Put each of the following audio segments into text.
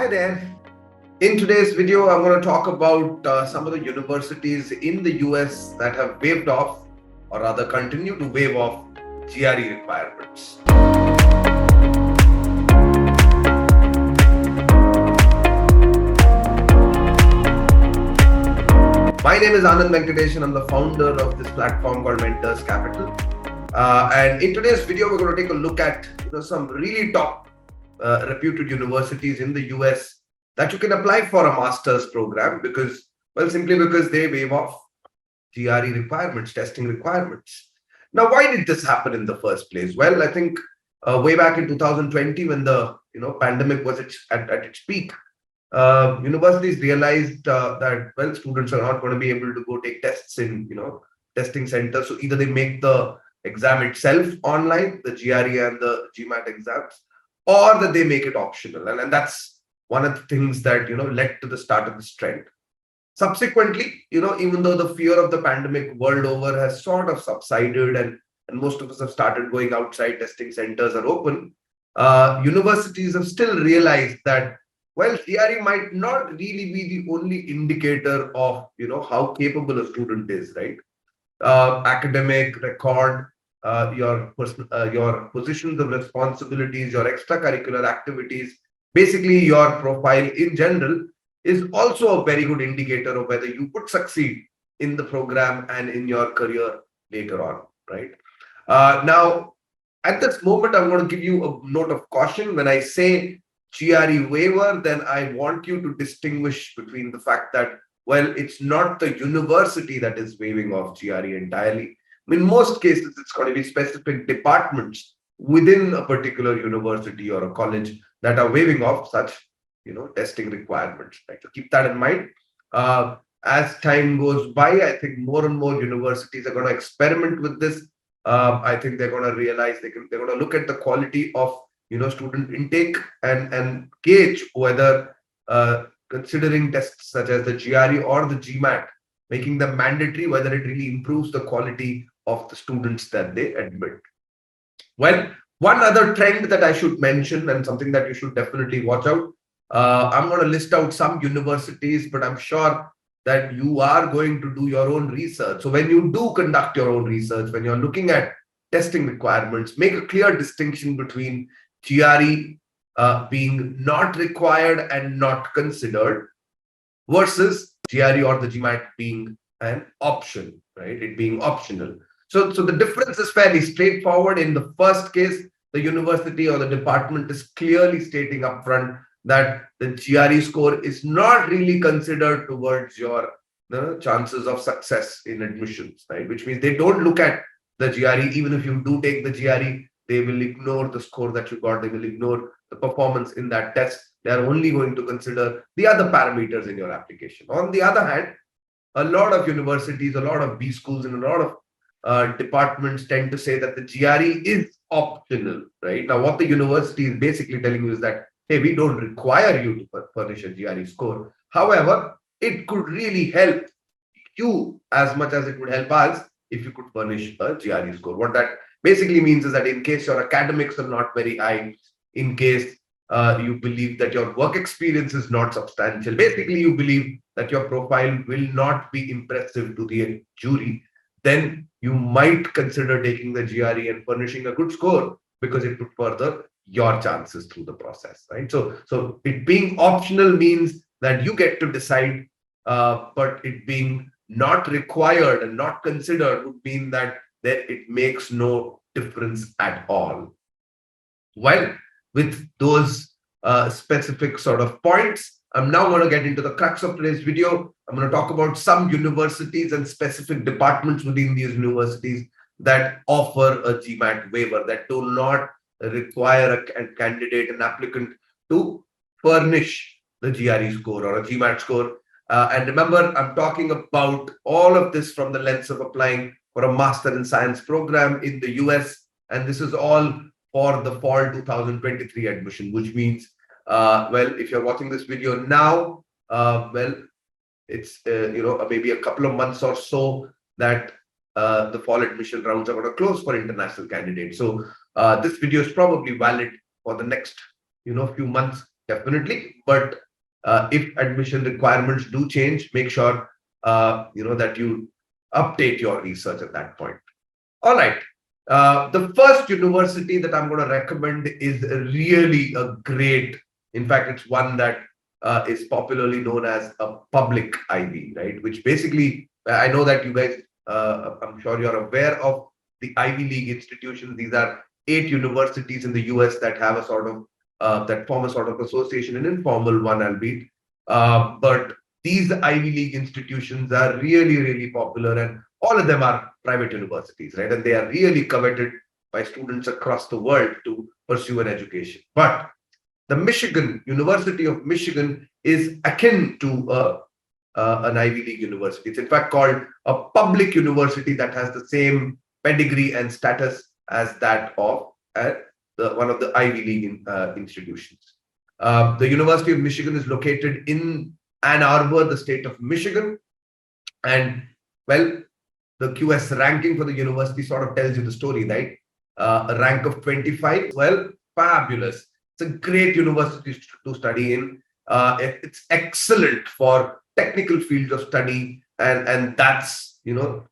Hi there. In today's video, I'm going to talk about some of the universities in the US that have waived off or rather continue to waive off GRE requirements. My name is Anand Venkatesan. I'm the founder of this platform called Mentors Capital. And in today's video, we're going to take a look at some really top reputed universities in the US that you can apply for a master's program simply because they waive off GRE requirements, testing requirements. Now, why did this happen in the first place? Well, I think way back in 2020, when the pandemic was at its peak, universities realized that students are not going to be able to go take tests in testing centers. So either they make the exam itself online, the GRE and the GMAT exams, or that they make it optional. And that's one of the things that led to the start of this trend. Subsequently, even though the fear of the pandemic world over has sort of subsided and most of us have started going outside, testing centers are open, universities have still realized that GRE might not really be the only indicator of how capable a student is, right? Academic record, your positions of responsibilities, your extracurricular activities, basically your profile in general is also a very good indicator of whether you could succeed in the program and in your career later on, right? Now, at this moment, I'm going to give you a note of caution. When I say GRE waiver, then I want you to distinguish between the fact that, it's not the university that is waiving off GRE entirely. In most cases, it's going to be specific departments within a particular university or a college that are waiving off such testing requirements, right? So keep that in mind. As time goes by, I think more and more universities are going to experiment with this. I think they're going to realize they're going to look at the quality of student intake and gauge whether considering tests such as the GRE or the GMAT, making them mandatory, whether it really improves the quality of the students that they admit. Well, one other trend that I should mention and something that you should definitely watch out. I'm going to list out some universities, but I'm sure that you are going to do your own research. So when you do conduct your own research, when you're looking at testing requirements, make a clear distinction between GRE being not required and not considered versus GRE or the GMAT being an option, right? It being optional. So the difference is fairly straightforward. In the first case, the university or the department is clearly stating upfront that the GRE score is not really considered towards your chances of success in admissions, right? Which means they don't look at the GRE. Even if you do take the GRE, they will ignore the score that you got. They will ignore the performance in that test. They are only going to consider the other parameters in your application. On the other hand, a lot of universities, a lot of B schools, and a lot of departments tend to say that the GRE is optional, right? Now, what the university is basically telling you is that, hey, we don't require you to furnish a GRE score. However, it could really help you as much as it would help us if you could furnish a GRE score. What that basically means is that in case your academics are not very high, in case you believe that your work experience is not substantial, basically you believe that your profile will not be impressive to the jury, then you might consider taking the GRE and furnishing a good score because it would further your chances through the process, right? So it being optional means that you get to decide, but it being not required and not considered would mean that it makes no difference at all. Well, with those specific sort of points, I'm now going to get into the crux of today's video. I'm going to talk about some universities and specific departments within these universities that offer a GMAT waiver, that do not require a candidate, an applicant, to furnish the GRE score or a GMAT score. And remember, I'm talking about all of this from the lens of applying for a Master in Science program in the US. And this is all for the fall 2023 admission, which means, if you're watching this video now, it's maybe a couple of months or so that the fall admission rounds are going to close for international candidates. So this video is probably valid for the next few months definitely. But if admission requirements do change, make sure that you update your research at that point. All right. The first university that I'm going to recommend is really a great, in fact, it's one that is popularly known as a public Ivy, right? Which basically, I know that you guys, I'm sure you're aware of the Ivy League institutions. These are 8 universities in the US that have a sort of, that form a sort of association, an informal one, albeit. But these Ivy League institutions are really, really popular, and all of them are private universities, right? And they are really coveted by students across the world to pursue an education. But the University of Michigan is akin to an Ivy League university. It's in fact called a public university that has the same pedigree and status as that of one of the Ivy League institutions. The University of Michigan is located in Ann Arbor, the state of Michigan. And well, the QS ranking for the university sort of tells you the story, right? A rank of 25. Well, fabulous. It's a great university to study in. It's excellent for technical fields of study, and that's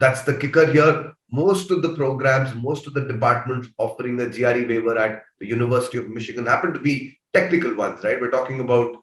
that's the kicker here. Most of the programs, most of the departments offering a GRE waiver at the University of Michigan happen to be technical ones, right? We're talking about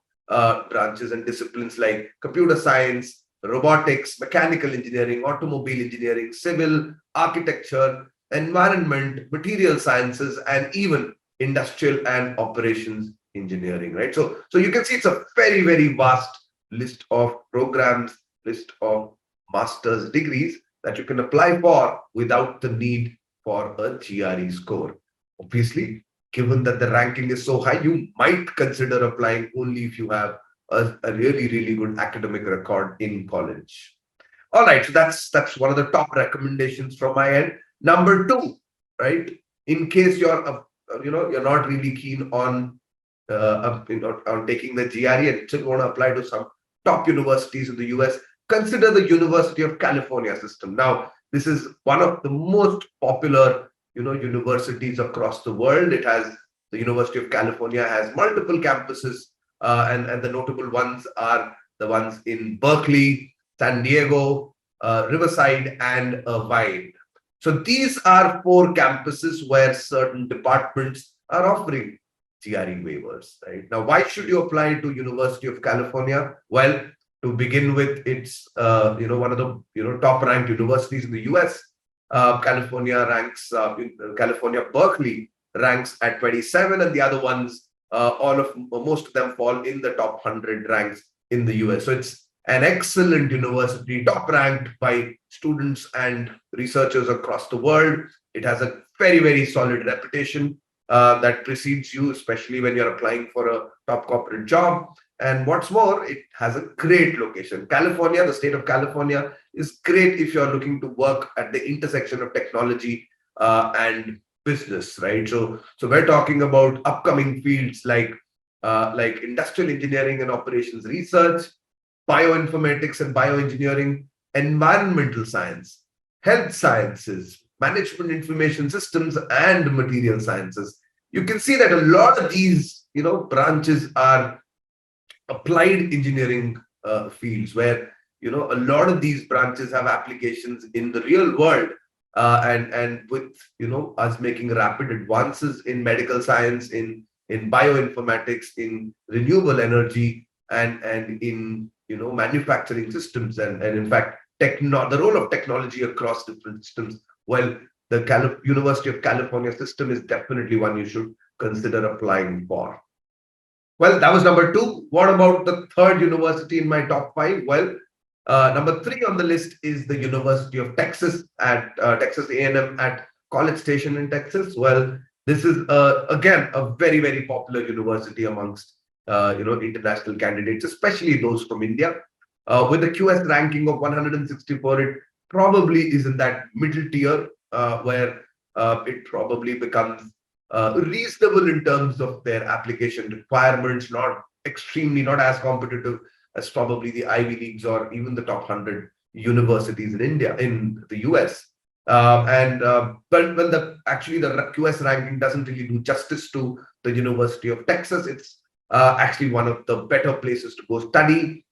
branches and disciplines like computer science, robotics, mechanical engineering, automobile engineering, civil, architecture, environment, material sciences, and even industrial and operations engineering, right? So you can see it's a very, very vast list of programs, list of master's degrees that you can apply for without the need for a GRE score. Obviously, given that the ranking is so high, you might consider applying only if you have a really, really good academic record in college. All right, so that's one of the top recommendations from my end. Number two, right? In case you're you're not really keen on on taking the GRE and still want to apply to some top universities in the US, consider the University of California system. Now, this is one of the most popular universities across the world. It has the University of California has multiple campuses, and the notable ones are the ones in Berkeley, San Diego, Riverside, and Waived. So these are 4 campuses where certain departments are offering GRE waivers, right? Now, why should you apply to University of California? Well, to begin with, it's one of the top ranked universities in the US. California ranks California Berkeley ranks at 27, and the other ones, most of them fall in the top 100 ranks in the US. So it's an excellent university, top ranked by students and researchers across the world. It has a very, very solid reputation that precedes you, especially when you're applying for a top corporate job. And what's more, it has a great location. California, the state of California, is great if you're looking to work at the intersection of technology and business, right? So we're talking about upcoming fields like industrial engineering and operations research, bioinformatics and bioengineering, environmental science, health sciences, management information systems, and material sciences. You can see that a lot of these branches are applied engineering fields where a lot of these branches have applications in the real world, and with us making rapid advances in medical science, in bioinformatics, in renewable energy, and in manufacturing systems, and in fact the role of technology across different systems. Well, the University of California system is definitely one you should consider applying for. Well, that was number 2. What about the third university in my top 5? Well, number 3 on the list is the University of Texas at Texas A&M at College Station in Texas. Well, this is again a very, very popular university amongst international candidates, especially those from India. With a QS ranking of 164, it probably is in that middle tier where it probably becomes reasonable in terms of their application requirements, not as competitive as probably the Ivy Leagues or even the top 100 universities in the US. But the QS ranking doesn't really do justice to the University of Texas. It's actually one of the better places to go study.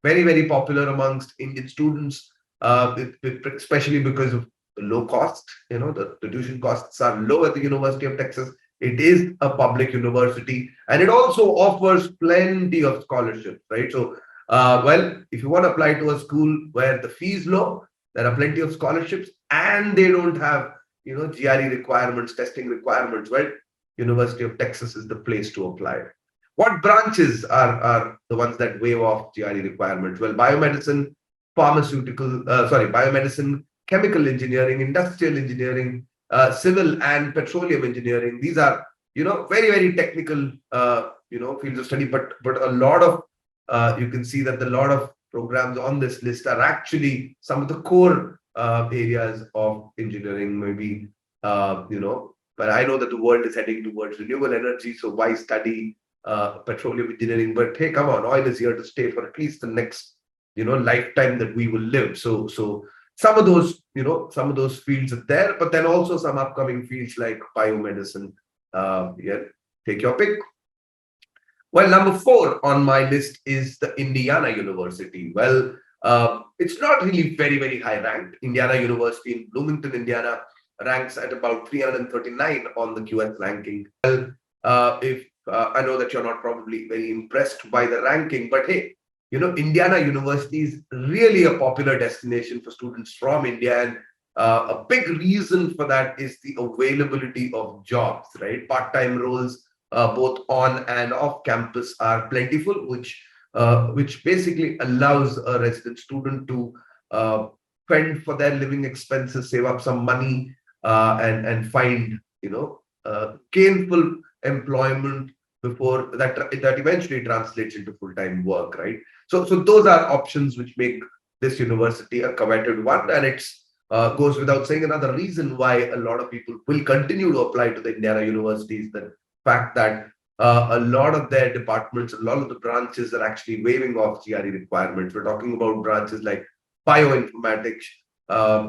Very, very popular amongst Indian students, especially because of the low cost. The tuition costs are low at the University of Texas. It is a public university, and it also offers plenty of scholarships, right? So, well, if you want to apply to a school where the fee is low, there are plenty of scholarships, and they don't have, GRE requirements, testing requirements. Well, University of Texas is the place to apply. What branches are the ones that waive off GRE requirements? Well, biomedicine, chemical engineering, industrial engineering, civil and petroleum engineering. These are, very, very technical, fields of study, but a lot of, you can see that a lot of programs on this list are actually some of the core areas of engineering, maybe, but I know that the world is heading towards renewable energy, so why study petroleum engineering? But hey, come on, oil is here to stay for at least the next, lifetime that we will live. So some of those, some of those fields are there, but then also some upcoming fields like biomedicine. Yeah, take your pick. Well, number 4 on my list is the Indiana University. Well, it's not really very, very high ranked. Indiana University in Bloomington, Indiana, ranks at about 339 on the QS ranking. Well, if I know that you're not probably very impressed by the ranking, but hey, Indiana University is really a popular destination for students from India, and a big reason for that is the availability of jobs, right? Part-time roles, both on and off campus, are plentiful, which basically allows a resident student to fend for their living expenses, save up some money, and find gainful employment before that eventually translates into full-time work, right? So those are options which make this university a coveted one, and it's goes without saying, another reason why a lot of people will continue to apply to the Indiana University is the fact that a lot of their departments, a lot of the branches are actually waiving off GRE requirements. We're talking about branches like bioinformatics,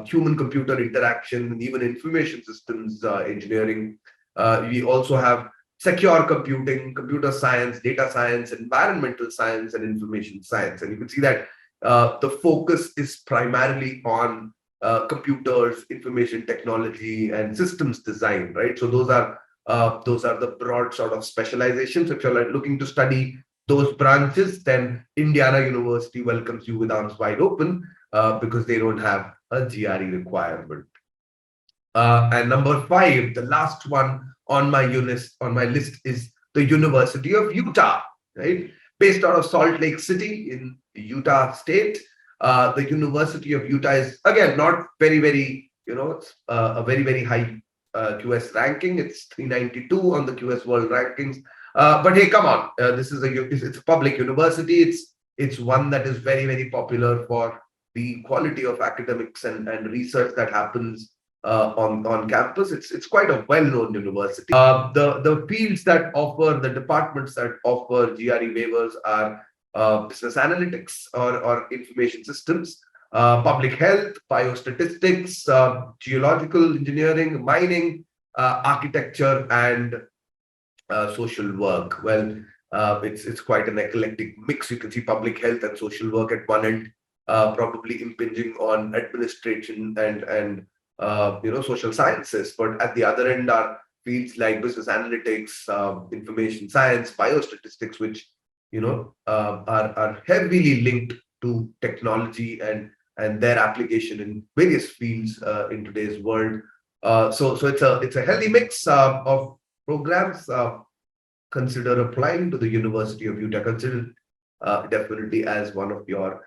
human-computer interaction, and even information systems engineering. We also have secure computing, computer science, data science, environmental science, and information science. And you can see that the focus is primarily on computers, information technology, and systems design, right? So those are the broad sort of specializations. If you're looking to study those branches, then Indiana University welcomes you with arms wide open, because they don't have a GRE requirement. And number 5, the last one on my list is the University of Utah, right? Based out of Salt Lake City in Utah State. The University of Utah is, again, not very, very, a very, very high QS ranking. It's 392 on the QS World Rankings. But hey, come on, it's a public university. It's one that is very, very popular for the quality of academics and research that happens on campus. It's quite a well-known university. The fields that offer, the departments that offer GRE waivers are business analytics or information systems, public health, biostatistics, geological engineering, mining, architecture, and social work. Well, it's quite an eclectic mix. You can see public health and social work at one end, probably impinging on administration and social sciences, but at the other end are fields like business analytics, information science, biostatistics, which are heavily linked to technology and their application in various fields in today's world. So it's a healthy mix of programs. Consider applying to the University of Utah. Consider definitely as one of your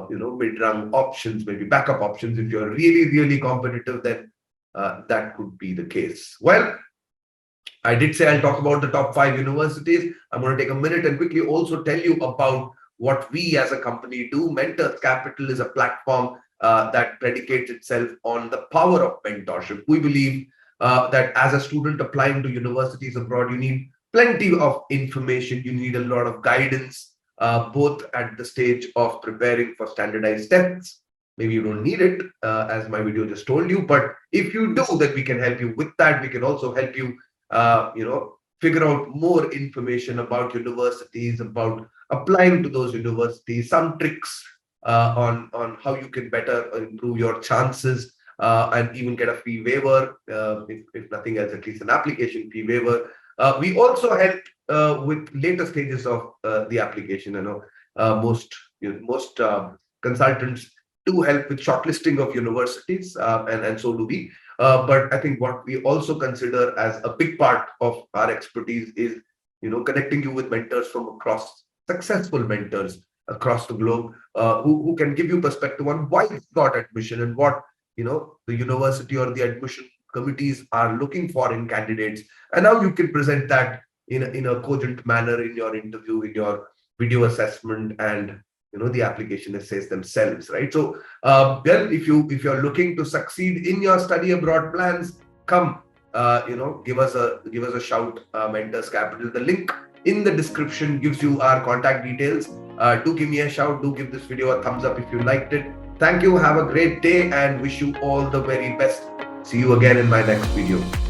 mid-run options, maybe backup options. If you're really, really competitive, then that could be the case. Well, I did say I'll talk about the top 5 universities. I'm going to take a minute and quickly also tell you about what we as a company do. Mentors Capital is a platform that predicates itself on the power of mentorship. We believe that as a student applying to universities abroad, you need plenty of information. You need a lot of guidance, both at the stage of preparing for standardized tests. Maybe you don't need it, as my video just told you, but if you do, then we can help you with that. We can also help you, figure out more information about universities, about applying to those universities, some tricks on how you can better improve your chances, and even get a fee waiver, if nothing else, at least an application fee waiver. We also help with later stages of the application. Most consultants do help with shortlisting of universities, and so do we. But I think what we also consider as a big part of our expertise is, connecting you with mentors from across, successful mentors across the globe, who can give you perspective on why you got admission and what, the university or the admission committees are looking for in candidates, and how you can present that in a cogent manner in your interview, in your video assessment, and the application essays themselves, right? So well, if you're looking to succeed in your study abroad plans, come, give us a shout. Mentors Capital, the link in the description gives you our contact details. Do give me a shout, do give this video a thumbs up if you liked it. Thank you, have a great day, and wish you all the very best. See you again in my next video.